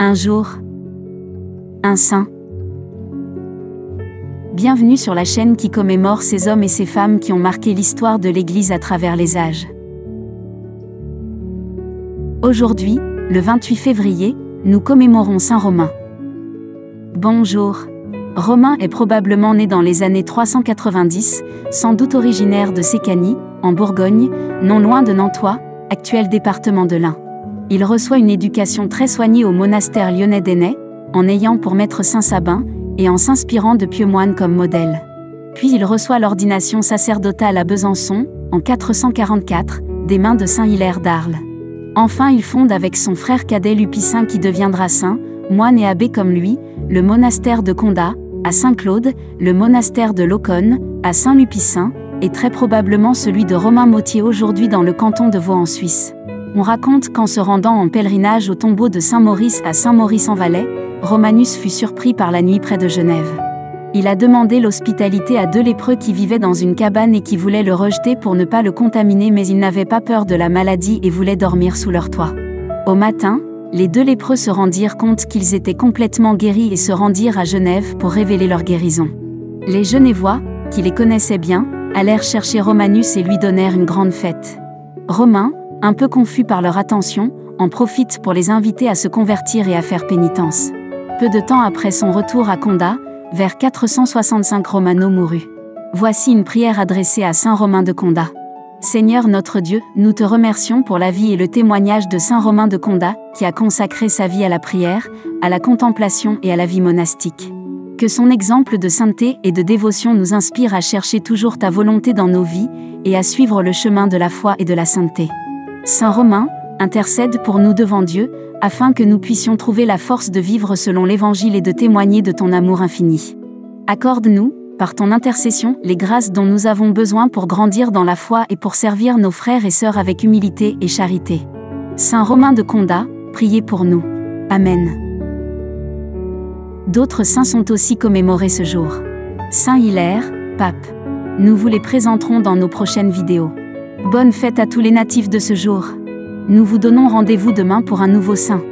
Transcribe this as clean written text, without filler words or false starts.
Un jour, un saint. Bienvenue sur la chaîne qui commémore ces hommes et ces femmes qui ont marqué l'histoire de l'Église à travers les âges. Aujourd'hui, le 28 février, nous commémorons saint Romain. Bonjour. Romain est probablement né dans les années 390, sans doute originaire de Sécanie, en Bourgogne, non loin de Nantois, actuel département de l'Ain. Il reçoit une éducation très soignée au monastère lyonnais d'Ainay, en ayant pour maître saint Sabin, et en s'inspirant de pieux moines comme modèle. Puis il reçoit l'ordination sacerdotale à Besançon, en 444, des mains de saint Hilaire d'Arles. Enfin il fonde avec son frère cadet Lupicin qui deviendra saint, moine et abbé comme lui, le monastère de Condat, à Saint-Claude, le monastère de Lauconne, à Saint-Lupicin, et très probablement celui de Romain Motier aujourd'hui dans le canton de Vaud en Suisse. On raconte qu'en se rendant en pèlerinage au tombeau de Saint-Maurice à Saint-Maurice-en-Valais, Romanus fut surpris par la nuit près de Genève. Il a demandé l'hospitalité à 2 lépreux qui vivaient dans une cabane et qui voulaient le rejeter pour ne pas le contaminer, mais ils n'avaient pas peur de la maladie et voulaient dormir sous leur toit. Au matin, les 2 lépreux se rendirent compte qu'ils étaient complètement guéris et se rendirent à Genève pour révéler leur guérison. Les Genevois, qui les connaissaient bien, allèrent chercher Romanus et lui donnèrent une grande fête. Romain, un peu confus par leur attention, en profite pour les inviter à se convertir et à faire pénitence. Peu de temps après son retour à Condat, vers 465 Romano mourut. Voici une prière adressée à saint Romain de Condat. Seigneur notre Dieu, nous te remercions pour la vie et le témoignage de saint Romain de Condat, qui a consacré sa vie à la prière, à la contemplation et à la vie monastique. Que son exemple de sainteté et de dévotion nous inspire à chercher toujours ta volonté dans nos vies, et à suivre le chemin de la foi et de la sainteté. Saint Romain, intercède pour nous devant Dieu, afin que nous puissions trouver la force de vivre selon l'Évangile et de témoigner de ton amour infini. Accorde-nous, par ton intercession, les grâces dont nous avons besoin pour grandir dans la foi et pour servir nos frères et sœurs avec humilité et charité. Saint Romain de Condat, priez pour nous. Amen. D'autres saints sont aussi commémorés ce jour. Saint Hilaire, pape. Nous vous les présenterons dans nos prochaines vidéos. Bonne fête à tous les natifs de ce jour. Nous vous donnons rendez-vous demain pour un nouveau saint.